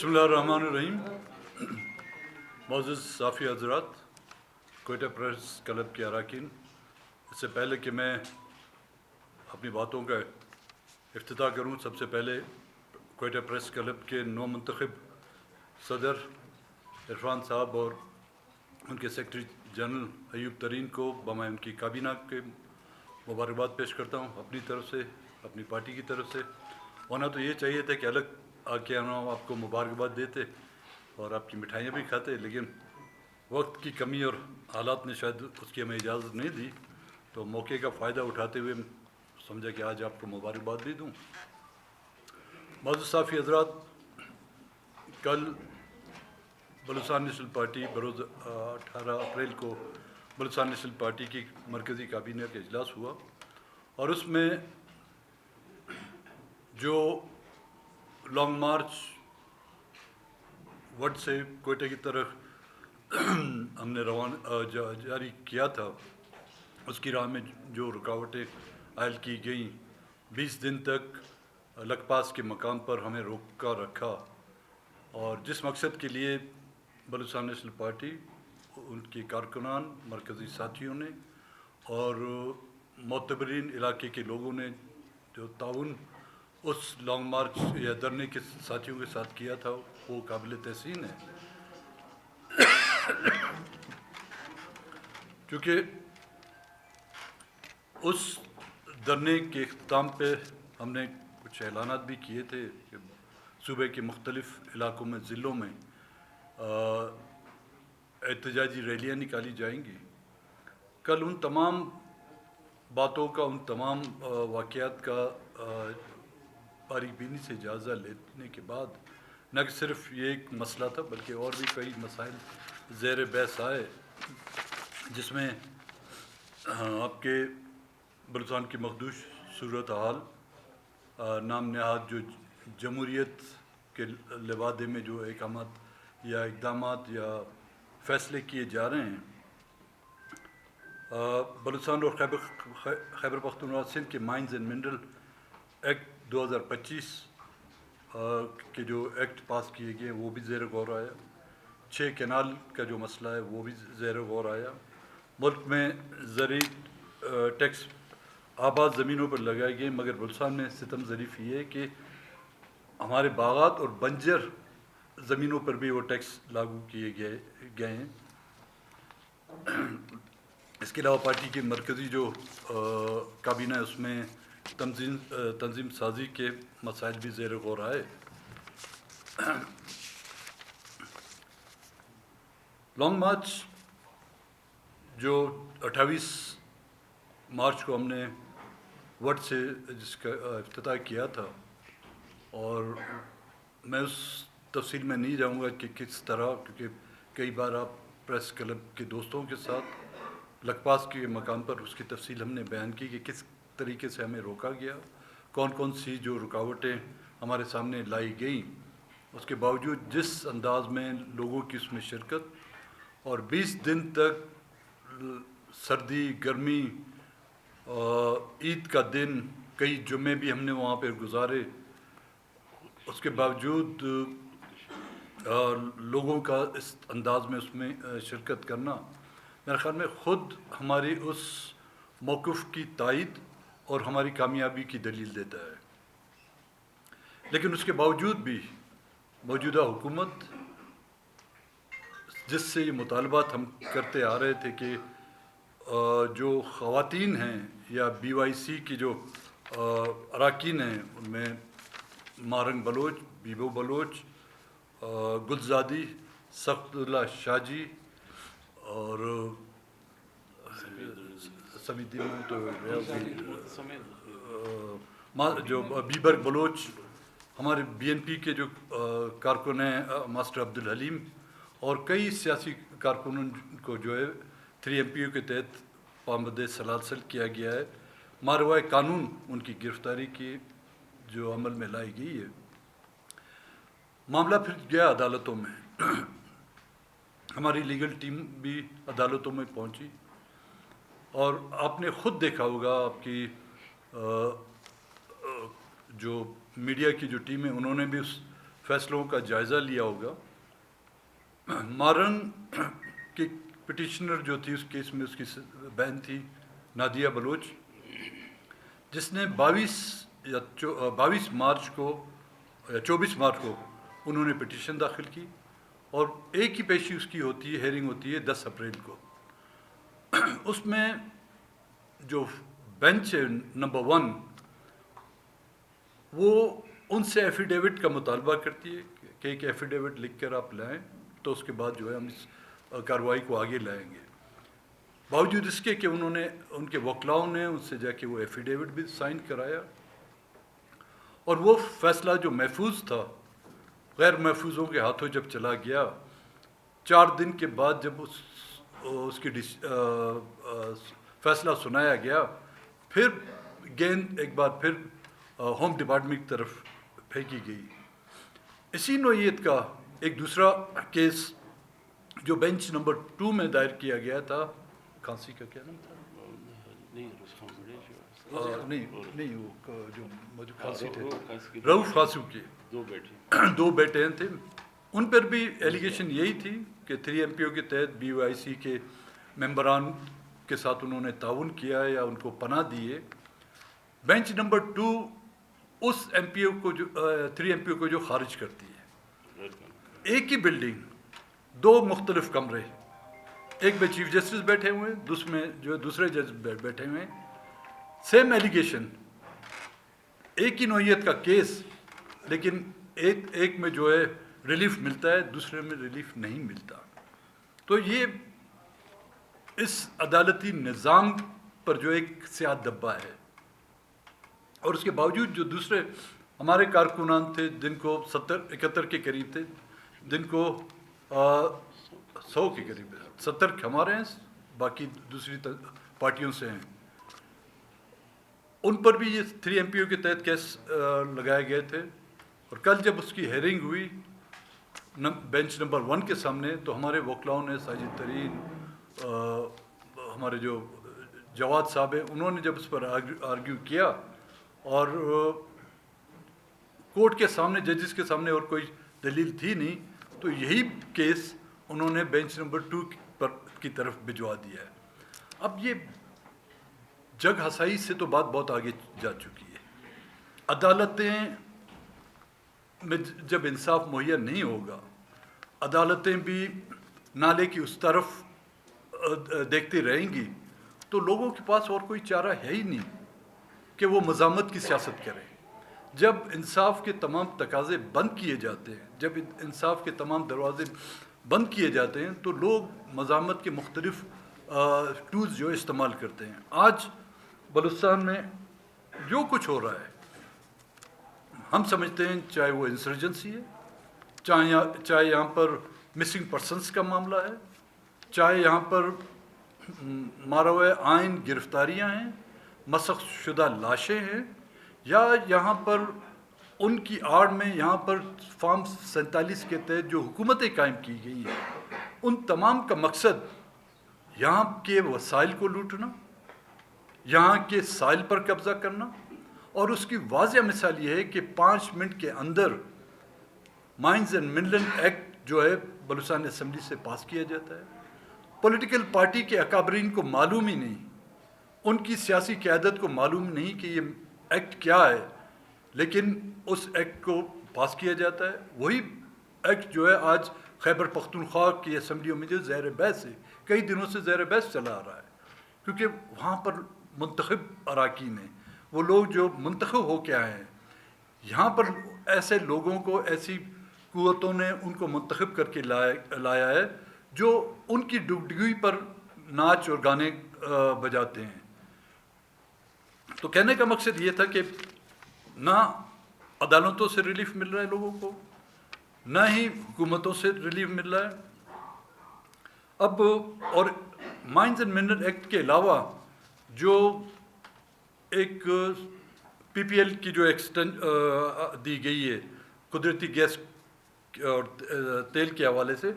बिस्मिल्लाहिर्रहमानिर्रहीम। मोअज़्ज़ज़ साफ़ी हज़रात, Quetta press club के अरकान, इससे पहले कि मैं अपनी बातों का इफ्तिताह करूं, सबसे पहले कोयटा प्रेस क्लब के नौ मुंतखब सदर इरफान साहब और उनके सेक्रेटरी जनरल अयूब तरीन को बमाए उनकी काबीना के मुबारकबाद पेश करता हूं अपनी तरफ से, अपनी पार्टी की तरफ से। होना तो ये चाहिए था कि अलग आके हम आपको मुबारकबाद देते और आपकी मिठाइयाँ भी खाते, लेकिन वक्त की कमी और हालात ने शायद उसकी हमें इजाज़त नहीं दी, तो मौके का फ़ायदा उठाते हुए समझा कि आज आपको मुबारकबाद भी दूँ। मोअज़्ज़ज़ साफ़ी हज़रात, कल बलूचिस्तान नेशनल पार्टी बरोज़ 18 अप्रैल को बलूचिस्तान नेशनल पार्टी की मरकज़ी काबीना का इजलास हुआ और उसमें जो लॉन्ग मार्च वट से कोयटे की तरफ हमने जारी किया था, उसकी राह में जो रुकावटें आयल की गई, 20 दिन तक लकपास के मकाम पर हमें रोका रखा और जिस मकसद के लिए बलूचिस्तान नेशनल पार्टी, उनके कारकुनान, मरकज़ी साथियों ने और मोतबरीन इलाके के लोगों ने जो ताउन उस लॉन्ग मार्च या धरने के साथियों के साथ किया था, वो काबिल तहसीन है। क्योंकि उस धरने के इख्तिताम पे हमने कुछ ऐलानात भी किए थे कि सूबे के मुख्तलिफ़ इलाकों में, ज़िलों में एहतजाजी रैलियाँ निकाली जाएंगी। कल उन तमाम बातों का, उन तमाम वाक़यात का बारीक बीनी से जायज़ा लेने के बाद न कि सिर्फ ये एक मसला था बल्कि और भी कई मसाइल ज़ेर बहस आए, जिसमें आपके बलूचिस्तान की मखदूश सूरत हाल, नाम नहाद जो जमहूरियत के लिबादे में जो अहकामात या इक़दामात या फ़ैसले किए जा रहे हैं, बलूचिस्तान और खैबर पख्तूनख्वा सिंध के माइंस एंड मिनरल एक्ट 2025 के जो एक्ट पास किए गए वो भी ज़ेर गौर आया। 6 कैनाल का जो मसला है वो भी ज़ेर गौर आया। मुल्क में ज़री टैक्स आबाद ज़मीनों पर लगाए गए, मगर बलूचिस्तान में सितम ज़रीफ़ ये है कि हमारे बागात और बंजर ज़मीनों पर भी वो टैक्स लागू किए गए हैं। इसके अलावा पार्टी की मरकज़ी जो काबीना है उसमें तंजीम साजी के मसाइल भी ज़ेर गौर आए। लॉन्ग मार्च जो 28 मार्च को हमने वट से जिसका इफ्तिताह किया था, और मैं उस तफसील में नहीं जाऊंगा कि किस तरह, क्योंकि कई बार आप प्रेस क्लब के दोस्तों के साथ लकपास के मकाम पर उसकी तफसील हमने बयान की कि किस तरीके से हमें रोका गया, कौन कौन सी जो रुकावटें हमारे सामने लाई गई, उसके बावजूद जिस अंदाज में लोगों की उसमें शिरकत और 20 दिन तक सर्दी गर्मी, ईद का दिन, कई जुम्मे भी हमने वहाँ पर गुजारे, उसके बावजूद लोगों का इस अंदाज में उसमें शिरकत करना मेरे ख़्याल में ख़ुद हमारी उस मौक़िफ़ की तायद और हमारी कामयाबी की दलील देता है। लेकिन उसके बावजूद भी मौजूदा हुकूमत जिससे ये मुतालबात हम करते आ रहे थे कि जो ख़वातीन हैं या BYC की जो अरकान हैं, उनमें Marang Bloch, Vivo Bloch, गुलज़ादी, सख्तुल्लाह Shahaji और समीदी तो जो बीबर बलोच, हमारे BNP के जो कारकुन हैं मास्टर अब्दुल हलीम, और कई सियासी कारकुनों को जो है 3MPO के तहत पाबंद सलासल किया गया है। मारवाए कानून उनकी गिरफ़्तारी की जो अमल में लाई गई है। मामला फिर गया अदालतों में। हमारी लीगल टीम भी अदालतों में पहुंची और आपने ख़ुद देखा होगा, आपकी जो मीडिया की जो टीम है उन्होंने भी उस फैसलों का जायज़ा लिया होगा। मारन की पिटिशनर जो थी उस केस में उसकी बहन थी नादिया बलोच, जिसने 22 मार्च को या 24 मार्च को उन्होंने पिटिशन दाखिल की और एक ही पेशी उसकी होती है, हेयरिंग होती है 10 अप्रैल को। उसमें जो बेंच है नंबर 1 वो उनसे एफिडेविट का मुतालबा करती है कि एक एफिडेविट लिख कर आप लाएँ, तो उसके बाद जो है हम इस कार्रवाई को आगे लाएंगे। बावजूद इसके कि उन्होंने उनके वकलाओं ने उनसे जाके वो एफिडेविट भी साइन कराया और वो फ़ैसला जो महफूज था गैर महफूजों के हाथों जब चला गया, 4 दिन के बाद जब उसकी फ़ैसला सुनाया गया, फिर गेंद एक बार फिर होम डिपार्टमेंट की तरफ फेंकी गई। इसी नौइयत का एक दूसरा केस जो बेंच नंबर 2 में दायर किया गया था, खांसी का क्या नाम था? नहीं वो जो मुझे खांसी थे, रऊफ खासू के 2 बेटे थे। उन पर भी एलिगेशन यही थी कि 3 MPO के तहत BOIC के मेंबरान के साथ उन्होंने ताउन किया या उनको पनाह दिए। बेंच नंबर 2 उस MPO को जो 3 MPO को जो खारिज करती है। एक ही बिल्डिंग 2 मुख्तलिफ कमरे, एक में चीफ जस्टिस बैठे हुए हैं, दूसरे जज बैठे हुए हैं, सेम एलिगेशन, एक ही नौइयत का केस, लेकिन एक में जो है रिलीफ मिलता है, दूसरे में रिलीफ नहीं मिलता। तो ये इस अदालती निज़ाम पर जो एक स्याह धब्बा है। और उसके बावजूद जो दूसरे हमारे कारकुनान थे जिनको 70-71 के करीब थे, जिनको 100 के करीब, 70 हमारे हैं, बाकी दूसरी पार्टियों से हैं, उन पर भी ये 3 MPO के तहत केस लगाए गए थे। और कल जब उसकी हेयरिंग हुई बेंच नंबर 1 के सामने, तो हमारे वकलाओं ने, साजिद तरीन, हमारे जो जवाद साहब हैं, उन्होंने जब उस पर आर्ग्यू किया और कोर्ट के सामने, जजेस के सामने और कोई दलील थी नहीं, तो यही केस उन्होंने बेंच नंबर 2 की तरफ भिजवा दिया है। अब ये जग हसाई से तो बात बहुत आगे जा चुकी है। अदालतें में जब इंसाफ मुहैया नहीं होगा, अदालतें भी नाले की उस तरफ देखती रहेंगी, तो लोगों के पास और कोई चारा है ही नहीं कि वो मज़ामत की सियासत करें। जब इंसाफ के तमाम तकाज़े बंद किए जाते हैं, जब इंसाफ के तमाम दरवाजे बंद किए जाते हैं, तो लोग मज़ामत के मुख्तलिफ टूल्स जो इस्तेमाल करते हैं। आज बलूचिस्तान में जो कुछ हो रहा है, हम समझते हैं चाहे वो इंसर्जेंसी है, चाहे यहाँ पर मिसिंग पर्सनस का मामला है, चाहे यहाँ पर मारा हुआ आइन गिरफ्तारियाँ हैं, मसख शुदा लाशें हैं, या यहाँ पर उनकी आड़ में यहाँ पर फॉर्म 47 के तहत जो हुकूमतें कायम की गई हैं, उन तमाम का मकसद यहाँ के वसाइल को लूटना, यहाँ के साइल पर कब्ज़ा करना। और उसकी वाज़ेह मिसाल ये है कि 5 मिनट के अंदर माइंस एंड मिनरल एक्ट जो है बलूचिस्तान असम्बली से पास किया जाता है। पॉलिटिकल पार्टी के अकाबरीन को मालूम ही नहीं, उनकी सियासी क़यादत को मालूम नहीं कि ये एक्ट क्या है, लेकिन उस एक्ट को पास किया जाता है। वही एक्ट जो है आज खैबर पख्तूनख्वा की असम्बलियों में जो ज़ेर बहस है, कई दिनों से ज़ेर बहस चला आ रहा है, क्योंकि वहाँ पर मुंतखब अराकीन हैं, वो लोग जो मुंतखब हो के आए हैं। यहाँ पर ऐसे लोगों को, ऐसी कुव्वतों ने उनको मुंतखब करके लाया है जो उनकी डुगडुगी पर नाच और गाने बजाते हैं। तो कहने का मकसद ये था कि ना अदालतों से रिलीफ मिल रहा है लोगों को, ना ही हुकूमतों से रिलीफ मिल रहा है। अब और माइंस एंड मिनरल एक्ट के अलावा जो एक PPL की जो एक्सटेंड दी गई है कुदरती गैस और तेल के हवाले से,